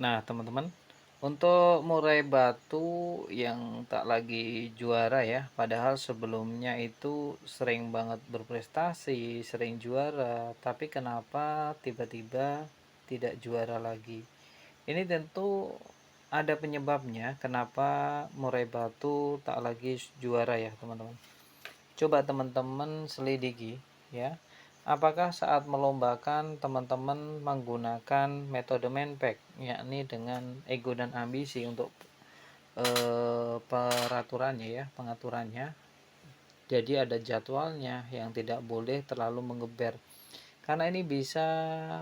Nah, teman-teman, untuk murai batu yang tak lagi juara ya, padahal sebelumnya itu sering banget berprestasi, sering juara, tapi kenapa tiba-tiba tidak juara lagi? Ini tentu ada penyebabnya kenapa murai batu tak lagi juara ya, teman-teman. Coba teman-teman selidiki ya. Apakah saat melombakan teman-teman menggunakan metode manpack, yakni dengan ego dan ambisi untuk peraturannya ya, pengaturannya. Jadi ada jadwalnya yang tidak boleh terlalu mengeber. Karena ini bisa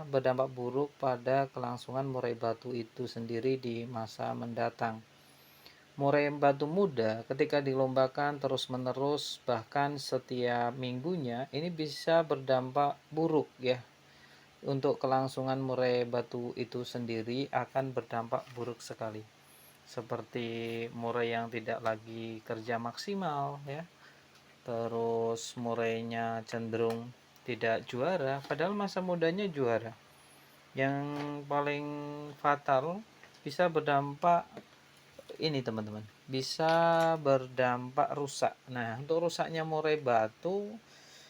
berdampak buruk pada kelangsungan murai batu itu sendiri di masa mendatang. Murai batu muda ketika dilombakan terus-menerus bahkan setiap minggunya ini bisa berdampak buruk ya. Untuk kelangsungan murai batu itu sendiri akan berdampak buruk sekali. Seperti murai yang tidak lagi kerja maksimal ya. Terus murainya cenderung tidak juara padahal masa mudanya juara. Yang paling fatal bisa berdampak ini teman-teman, bisa berdampak rusak. Nah, untuk rusaknya murai batu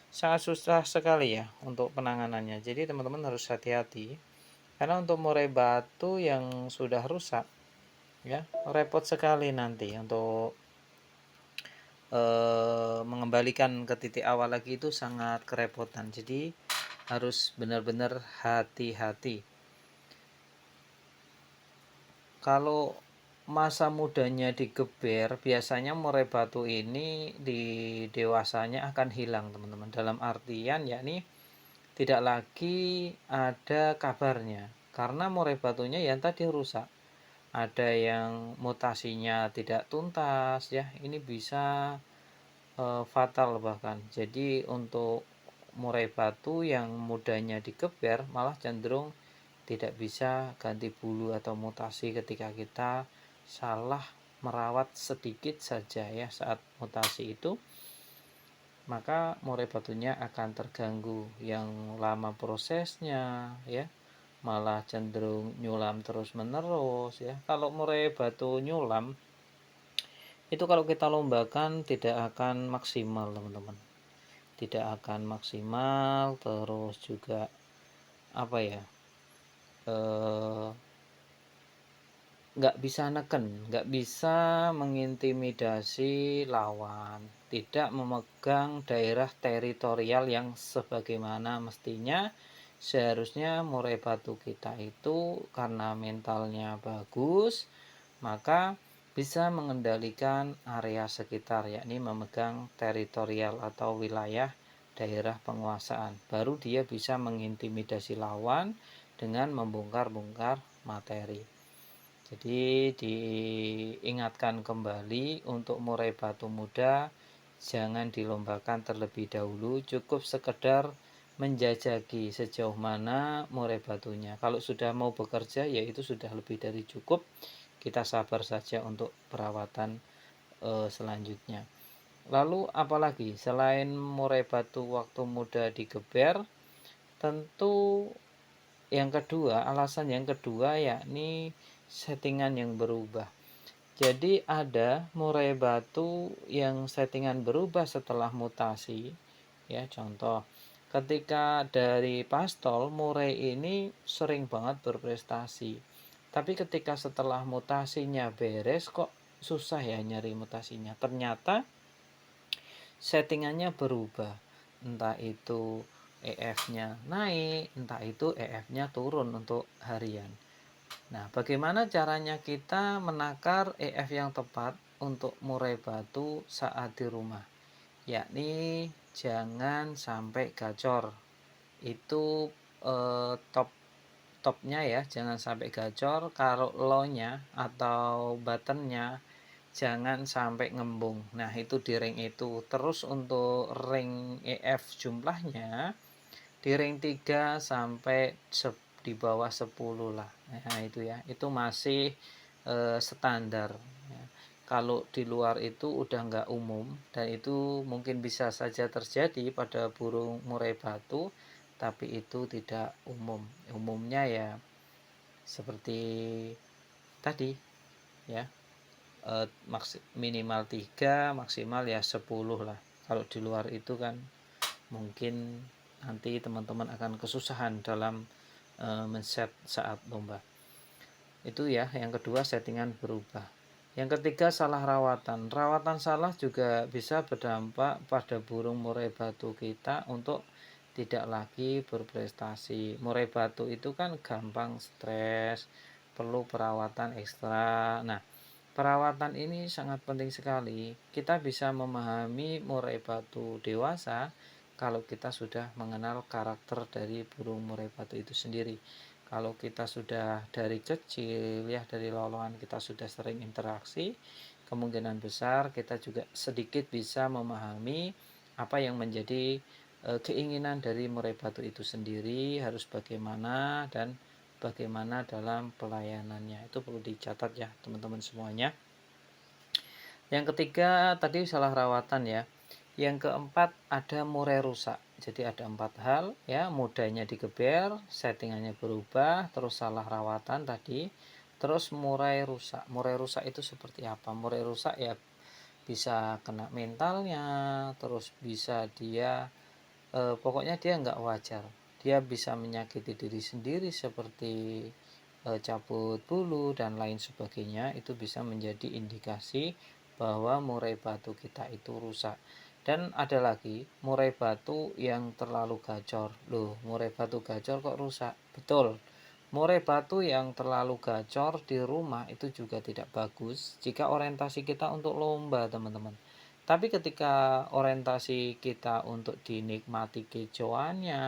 sangat susah sekali ya untuk penanganannya. Jadi teman-teman harus hati-hati karena untuk murai batu yang sudah rusak ya repot sekali nanti untuk mengembalikan ke titik awal lagi itu sangat kerepotan. Jadi harus benar-benar hati-hati. Kalau masa mudanya digeber, biasanya murai batu ini di dewasanya akan hilang, teman-teman. Dalam artian yakni tidak lagi ada kabarnya. Karena murai batunya yang tadi rusak. Ada yang mutasinya tidak tuntas ya. Ini bisa fatal bahkan. Jadi untuk murai batu yang mudanya digeber malah cenderung tidak bisa ganti bulu atau mutasi ketika kita salah merawat sedikit saja ya saat mutasi itu, maka murai batunya akan terganggu yang lama prosesnya ya, malah cenderung nyulam terus menerus ya. Kalau murai batu nyulam itu kalau kita lombakan tidak akan maksimal, teman-teman, tidak akan maksimal. Terus juga apa ya, eh, nggak bisa neken, nggak bisa mengintimidasi lawan, tidak memegang daerah teritorial yang sebagaimana mestinya. Seharusnya murai batu kita itu karena mentalnya bagus, maka bisa mengendalikan area sekitar, yakni memegang teritorial atau wilayah daerah penguasaan. Baru dia bisa mengintimidasi lawan dengan membongkar-bongkar materi. Jadi diingatkan kembali untuk murai batu muda jangan dilombakan terlebih dahulu, cukup sekedar menjajaki sejauh mana murai batunya. Kalau sudah mau bekerja ya itu sudah lebih dari cukup. Kita sabar saja untuk perawatan selanjutnya. Lalu apalagi selain murai batu waktu muda digeber, tentu yang kedua, alasan yang kedua yakni settingan yang berubah. Jadi ada murai batu yang settingan berubah setelah mutasi. Ya, contoh, ketika dari pastol murai ini sering banget berprestasi. Tapi ketika setelah mutasinya beres kok susah ya nyari mutasinya. Ternyata settingannya berubah. Entah itu EF-nya naik, entah itu EF-nya turun untuk harian. Nah, bagaimana caranya kita menakar EF yang tepat untuk murai batu saat di rumah? Yakni jangan sampai gacor. Itu topnya ya, jangan sampai gacor. Kalau low-nya atau buttonnya jangan sampai ngembung. Nah, itu di ring itu. Terus untuk ring EF jumlahnya di ring 3 sampai di bawah 10 lah. Nah, itu ya. Itu masih standar. Ya. Kalau di luar itu udah nggak umum dan itu mungkin bisa saja terjadi pada burung murai batu, tapi itu tidak umum. Umumnya ya seperti tadi ya, minimal 3, maksimal ya 10 lah. Kalau di luar itu kan mungkin nanti teman-teman akan kesusahan dalam men-set saat lomba. Itu ya, yang kedua settingan berubah. Yang ketiga salah rawatan. Rawatan salah juga bisa berdampak pada burung murai batu kita untuk tidak lagi berprestasi. Murai batu itu kan gampang stres, perlu perawatan ekstra. Nah, perawatan ini sangat penting sekali. Kita bisa memahami murai batu dewasa kalau kita sudah mengenal karakter dari burung murai batu itu sendiri. Kalau kita sudah dari kecil ya, dari loloan kita sudah sering interaksi, kemungkinan besar kita juga sedikit bisa memahami apa yang menjadi keinginan dari murai batu itu sendiri, harus bagaimana dan bagaimana dalam pelayanannya. Itu perlu dicatat ya teman-teman semuanya. Yang ketiga tadi salah rawatan ya. Yang keempat ada murai rusak. Jadi ada 4 hal ya, mudanya digeber, settingannya berubah, terus salah rawatan tadi, terus murai rusak. Murai rusak itu seperti apa? Murai rusak ya bisa kena mentalnya, terus bisa dia pokoknya dia nggak wajar. Dia bisa menyakiti diri sendiri seperti cabut bulu dan lain sebagainya. Itu bisa menjadi indikasi bahwa murai batu kita itu rusak. Dan ada lagi murai batu yang terlalu gacor. Loh, murai batu gacor kok rusak? Betul. Murai batu yang terlalu gacor di rumah itu juga tidak bagus jika orientasi kita untuk lomba, teman-teman. Tapi ketika orientasi kita untuk dinikmati kicauannya,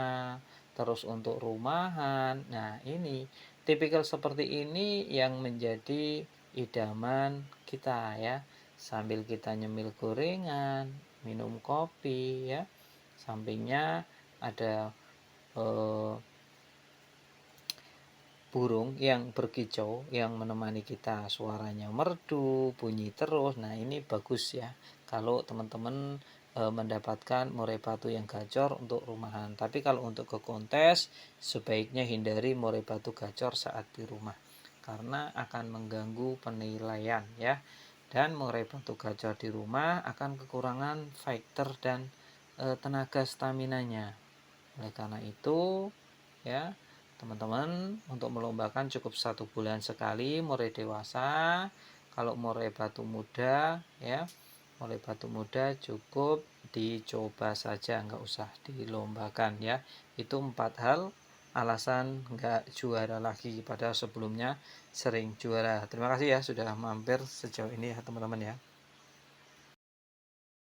terus untuk rumahan, nah ini tipikal seperti ini yang menjadi idaman kita ya. Sambil kita nyemil gorengan, minum kopi ya, sampingnya ada burung yang berkicau yang menemani kita, suaranya merdu, bunyi terus. Nah ini bagus ya kalau teman-teman mendapatkan murai batu yang gacor untuk rumahan. Tapi kalau untuk ke kontes sebaiknya hindari murai batu gacor saat di rumah karena akan mengganggu penilaian ya. Dan murai batu gacor di rumah akan kekurangan fighter dan tenaga staminanya. Oleh karena itu ya, teman-teman untuk melombakan cukup 1 bulan sekali murai dewasa. Kalau murai batu muda ya, murai batu muda cukup dicoba saja, nggak usah dilombakan ya. Itu 4 hal alasan nggak juara lagi pada sebelumnya sering juara. Terima kasih ya sudah mampir sejauh ini ya teman-teman ya.